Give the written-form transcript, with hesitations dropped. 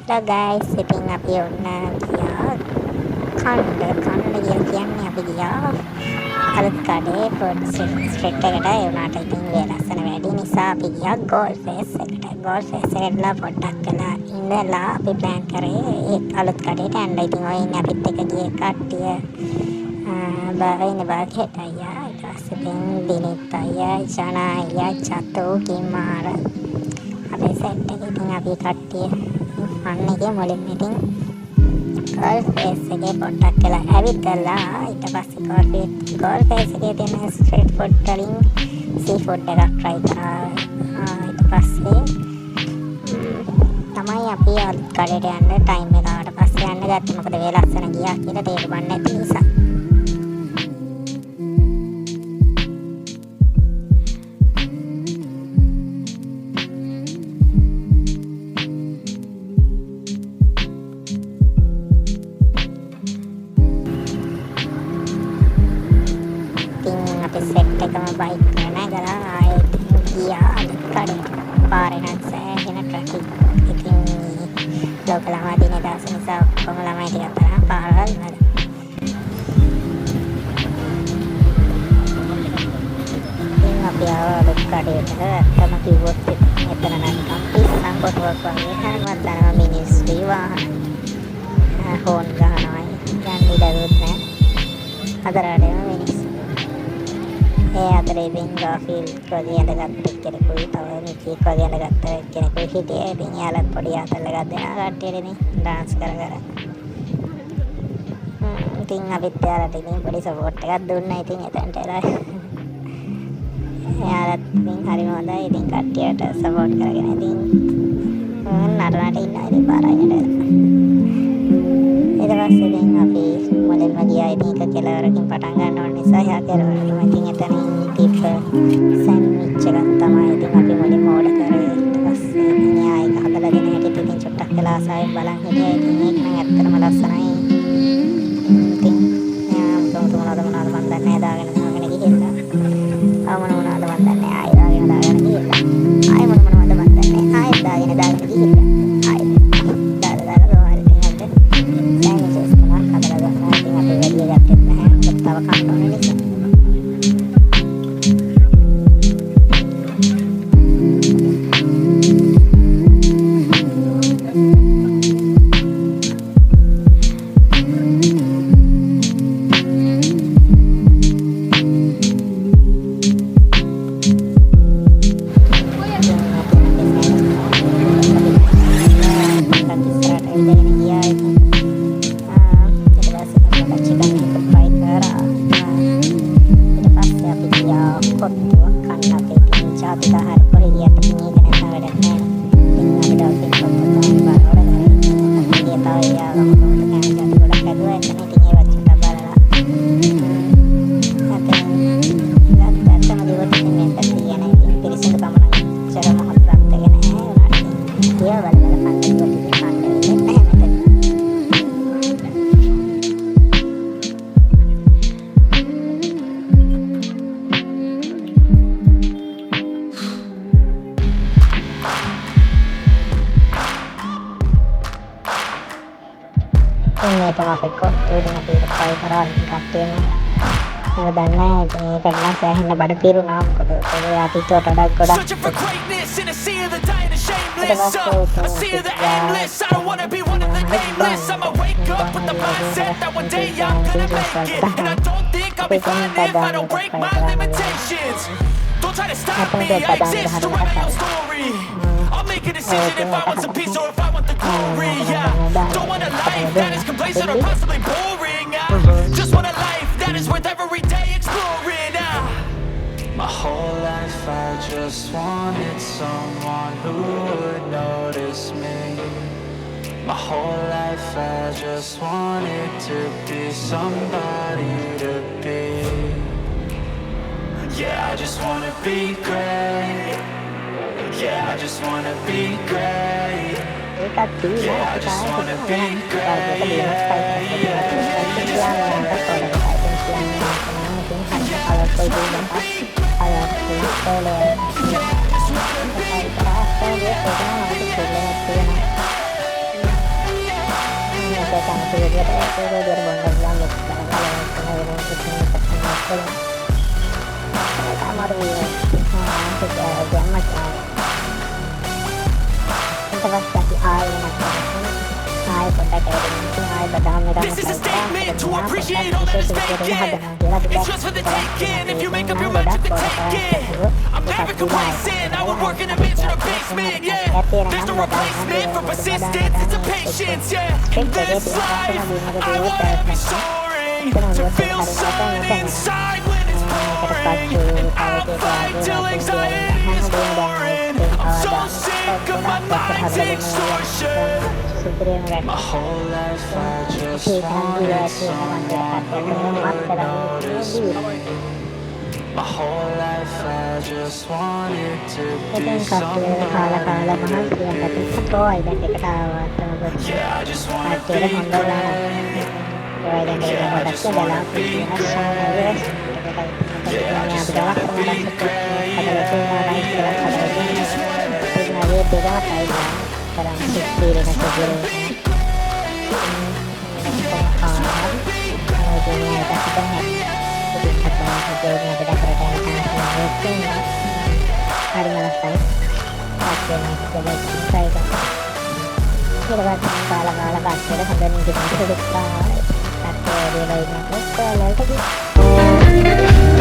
Hello guys, ඉතින් අපි ඔන්න ගියා කන්න ගියා කියන්නේ අපි ගියා අලුත් කඩේ ෆුඩ් ස්ට්‍රීට් එකට. ඒ වුණාට ඉතින් මේ ලස්සන වැඩි නිසා අපි ගියා ගෝල්ඩ් ෆේස් එකට. ගෝල්ඩ් ෆේස් එකටලා පොඩ්ඩක් වෙලා ඉඳලා අපි ප්ලෑන් කරේ ඒ අලුත් කඩේට යන්න. ඉතින් ඔය ඉන්නේ අපිත් එක්ක ගියේ කට්ටිය බාහින බාගෙට අයියා, ඊට පස්සේ ඉතින් දිනිත් අයියා, ජනා අයියා, චතු කිමාර අපේ සෙට් එකේ ඉතින් අපි කට්ටිය අන්න එකේ මුලින්ම ඉතින් ගෝල්ඩ් ෆේස් එකේ පොඩ්ඩක් වෙලා ඇවිත්ලා ඊට පස්සේ ගෝල්ඩ් ෆේස් එකේ තියෙන ස්ට්‍රීට් ෆුඩ් වලින් සී ෆුඩ් එකක් try කරා. ඊට පස්සේ තමයි අපි අලුත් කඩේට යන්න ටයිම් එක ආවට පස්සේ යන්න ගත්තේ. මොකද මේ ලස්සන ගියා කියලා තේරුම් නැති නිසා. සෙට් එකම බයික් එක නැගලා ආයෙත් ගියා අලුත් කඩේට. පාරේ නම් සෑහෙන ට්‍රැෆික්. ඉතින් ලෝක ළමා දින දවස නිසා ඔක්කොම ළමයි ටිකක් තරම් පාරවල් වල. ඉතින් අපි අලුත් කඩේට ඇත්තම කිව්වොත් එතන නැත්නම් පිස්සන් කොටුවක් වගේ හැමවත් දනවා මිනිස්සු වාහන හෝන් ගහනවා. යන්න ඉඩකුත් නැහැ. අතරාඩේම මිනිස්සු. ඒ අතරේ ඉතින් ගාෆීල්ඩ් කොඩි ඇඳගත්ත කෙනෙකුයි තව නිකී කොඩි ඇඳගත්ත කෙනෙකුයි හිටියේ. ඉතින් යාළුවත් පොඩි ආතල් එකක් දෙනවා කට්ටියට ඉතින් ඩාන්ස් කර කර. ඉතින් අපිත් යාළුවට ඉතින් පොඩි සපෝට් එකක් දුන්නා. ඉතින් එතනට එලා යාළුවත් ඉතින් හරිම හොඳයි. ඉතින් කට්ටියට සපෝට් කරගෙන ඉතින් නටනට ඉන්නවා ඉතින් පාරයිනට. ඊට පස්සේ ඉතින් අපි මුලින්ම ගියා. ඉතින් එක කෙලවරකින් පටන් ගන්න ඕන නිසා එහා කෙලවරටම ඉතින් එතන ටිප් සෑන්ඩ්විච් එකක් තමයි ඉතින් අපි මුලින්ම ඕඩර් කරේ. ඊට පස්සේ ඉතින් ආයෙ හදලා දෙන හැටි ඉතින් චුට්ටක් වෙලා ආසාවෙන් බලන් හිටියා. ඉතින් ඒක නම් ඇත්තටම ලස්සනයි. ඉතින් මොනවද මන් දන්නේ දාගෙන ගිහිල්ලා මොනවද මන් දන්නේ ආයෙ දාගෙන ගිහිල්ලා ආයෙ මොනවද මන් දන්නේ ආයෙ දාගෙන ගිහිල්ලා ආයෙ දාලා සෑන්ඩ්විචස් තමයි හදලා ගන්නවා. ඉතින් අපි වැඩි ගත්තේ නැහැ. මොකද තව කන්න ඕන නිසා. ini pengapit kok itu nanti pakai peran kapten dan naik karena saya hanya pada biru nam kalau ya itu ada koda Don't try to stop me, I exist to write my own story. I'll make a decision if I want some peace or if I want the glory. Don't want a life that is complacent or possibly boring. Just want a life that is worth every day exploring. My whole life I just wanted someone who would notice me. My whole life I just wanted to be somebody to be. Yeah, I just wanna be great. Yeah, I just wanna be great. Yeah, I just wanna be great. biar bondol bilang gitu kalau misalnya kita kamar This is a statement to appreciate all that is vacant. It's just for the taking. If you make up your mind to take it, I'm never complacent. I would work in a mansion or basement, yeah. There's no replacement for persistence. It's a patience, yeah. In this life, I wanna be soaring to feel sun inside when it's pouring. I'll fight till anxiety is boring. I'm so sick of my mind's extortion. My whole life I just wanted someone who would notice me. My whole life I just wanted to be someone. Yeah, I just wanna be great. Yeah, I just wanna be great. Yeah, I just wanna be great. Hãy subscribe cho kênh Ghiền Mì Gõ để không bỏ lỡ những video hấp dẫn.